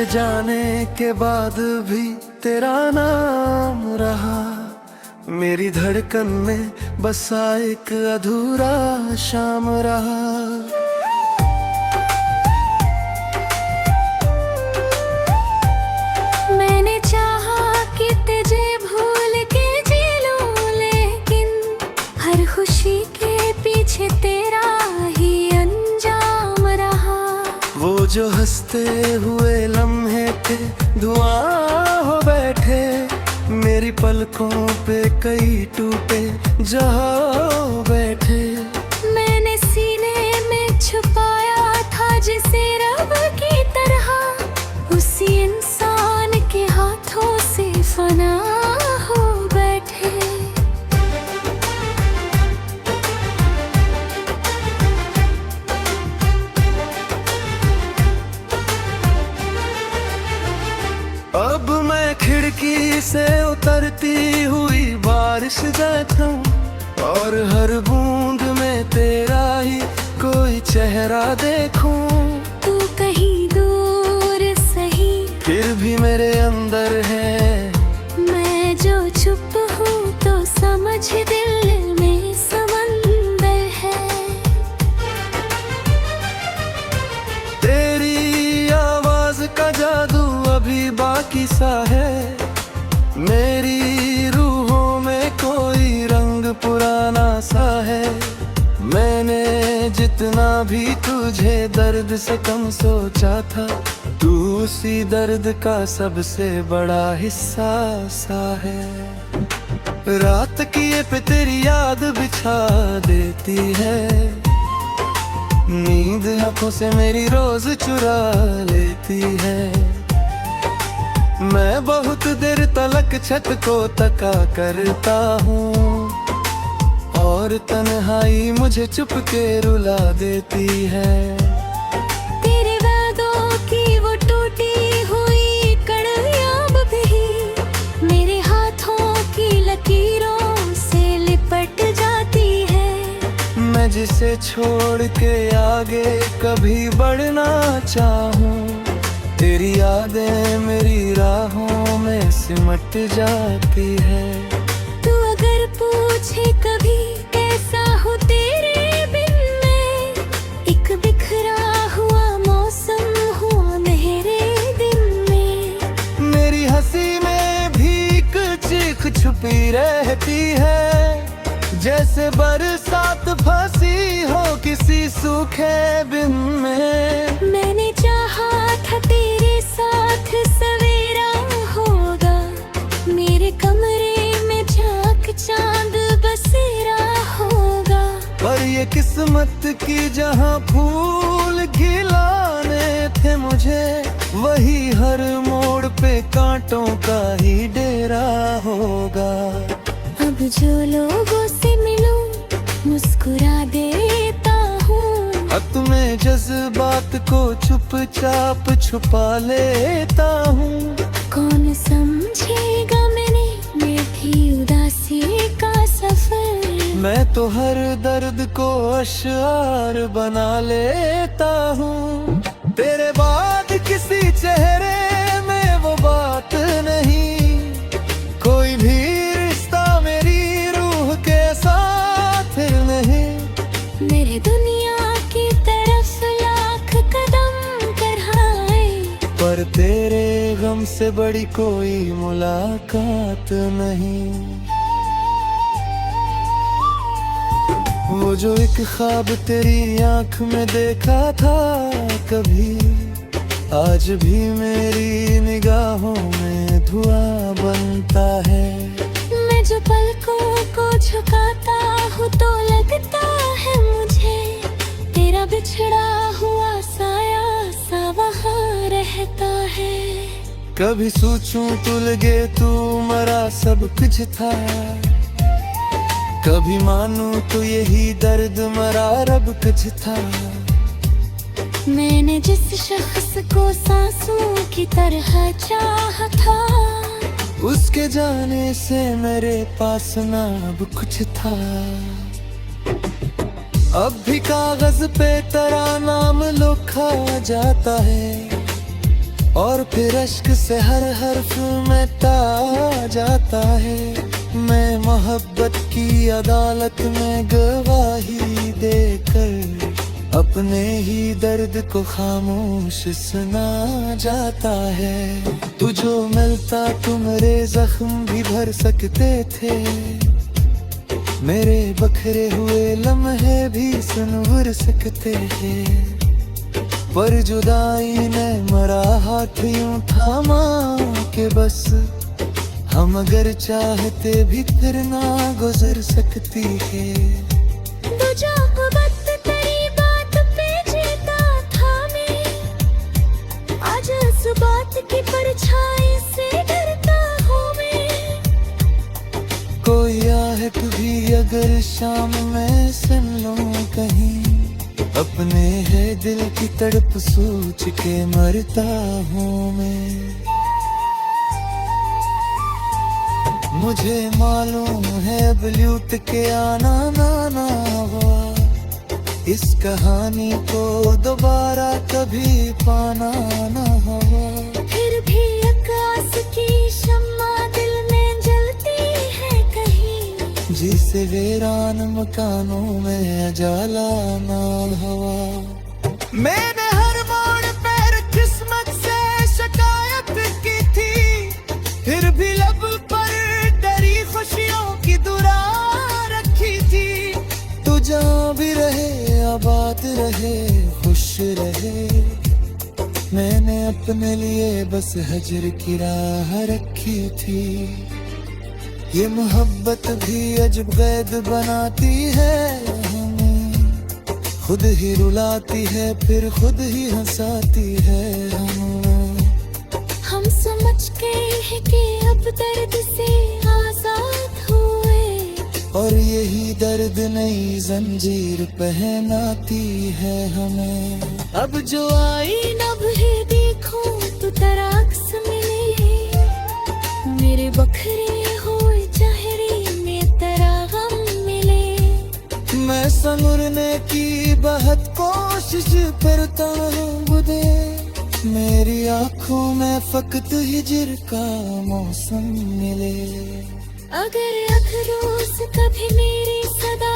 उसके जाने के बाद भी तेरा नाम रहा। मेरी धड़कन में बसा एक अधूरा शाम रहा। मैंने चाहा कि तुझे भूल के जी लूं, लेकिन हर खुशी के पीछे तेरा ही अंजाम रहा। वो जो हंसते हुए लम्हे थे धुआं हो बैठे, मेरी पलकों पे कई टूटे जहाँ बैठे। मैंने सीने में छुपाया था जिसे रब की तरह, उसी इंसान के हाथों से फना हो बैठे। अब मैं खिड़की से उतरती हुई बारिश देखता हूँ, और हर बूंद में तेरा ही कोई चेहरा देखूं। तू कहीं दूर सही, फिर भी मेरे अंदर है। मैं जो चुप हूँ तो समझ दिल में समंदर है। तेरी आवाज का जादू अभी बाकी सा है। मेरी रूहों में कोई रंग पुराना सा है। मैंने जितना भी तुझे दर्द से कम सोचा था, तू उसी दर्द का सबसे बड़ा हिस्सा सा है। रात किए पे तेरी याद बिछा देती है, नींद आंखों से मेरी रोज चुरा लेती है। मैं बहुत देर तलक छत को तका करता हूँ, और तन्हाई मुझे चुप के रुला देती है। तेरे वादों की वो टूटी हुई कड़ियाँ भी मेरे हाथों की लकीरों से लिपट जाती है। मैं जिसे छोड़ के आगे कभी बढ़ना चाहूँ, तेरी यादें मेरी राहों में सिमट जाती है। तू अगर पूछे कभी कैसा हो तेरे बिन में, एक बिखरा हुआ मौसम हुआ मेरे दिन में। मेरी हंसी में भी एक चीख छुपी रहती है, जैसे बरसात फंसी हो किसी सूखे बिन में। मैंने चाहा था तेरे साथ सवेरा होगा, मेरे कमरे में झांक चांद बसेरा होगा। पर ये किस्मत की जहाँ फूल खिलाने थे मुझे, वही हर मोड़ पे कांटों का ही डेरा होगा। अब जो लोगों से मिलूं मुस्कुरा देता हूँ, हक में जज्बात को चुपचाप छुपा लेता हूँ। कौन समझेगा मैंने मीठी उदासी का सफर। मैं तो हर दर्द को अश्आर बना लेता हूँ। तेरे बाद किसी चेहरे में वो बात नहीं, कोई भी रिश्ता मेरी रूह के साथ नहीं। मेरे दुनिया की तरफ लाख कदम बढ़ाए, पर तेरे गम से बड़ी कोई मुलाकात नहीं। वो जो एक ख्वाब तेरी आंख में देखा था कभी, आज भी मेरी निगाहों में धुआं बनता है। मैं जो पलकों को झुकाता हूँ तो लगता है मुझे तेरा बिछड़ा हुआ साया सा वहाँ रहता है। कभी सोचूं तो लगे तू मरा सब कुछ था, कभी मानूं तो यही दर्द मरा रब कुछ था। मैंने जिस शख्स को सांसों की तरह चाहा था, उसके जाने से मेरे पास ना अब कुछ था। अब भी कागज पे तेरा नाम लिखा जाता है, और फिर अश्क से हर हर्फ मिटा जाता है। मैं मोहब्बत की अदालत में गवाही देकर अपने ही दर्द को खामोश सुना जाता है। तू जो मिलता तो मेरे जख्म भी भर सकते थे, मेरे बखरे हुए लम्हे भी सुनवर सकते हैं। पर जुदाई ने मरा हाथ यूं थामा के बस हम अगर चाहते भी फिर ना गुजर सकती है। तुझा मोहब्बत तेरी बात पे जीता था मैं, आज इस बात की परछाई से डरता हूँ मैं। कोई आहट भी अगर शाम में सुन लूं कहीं, अपने है दिल की तड़प सोच के मरता हूँ मैं। मुझे मालूम है अब लौट के आना ना हुआ, इस कहानी को दोबारा कभी पाना ना हुआ। फिर भी आकाश की शम्मा दिल में जलती है कहीं, जिसे वीरान मकानों में उजाला ना हुआ। मैंने हर मोड़ पर किस्मत से शिकायत की थी, फिर भी लब पर डरी खुशियों की दुआ रखी थी। तू जहाँ भी रहे आबाद रहे खुश रहे, मैंने अपने लिए बस हजर की राह रखी थी। ये मोहब्बत भी अजब कैद बनाती है हमें, खुद ही रुलाती है फिर खुद ही हंसाती है हमें। हम समझ गए हैं कि अब दर्द से आजाद हुए, और यही दर्द नई जंजीर पहनाती है हमें। अब जो आईना भी देखो तो तराक्स मिले, मेरे बखरे हुए चेहरे में तेरा गम मिले। मैं संवरने की बहुत कोशिश करता हूँ खुदे, मेरी आँखों में फकत हिजर का मौसम मिले। अगर अखरों से कभी मेरी सदा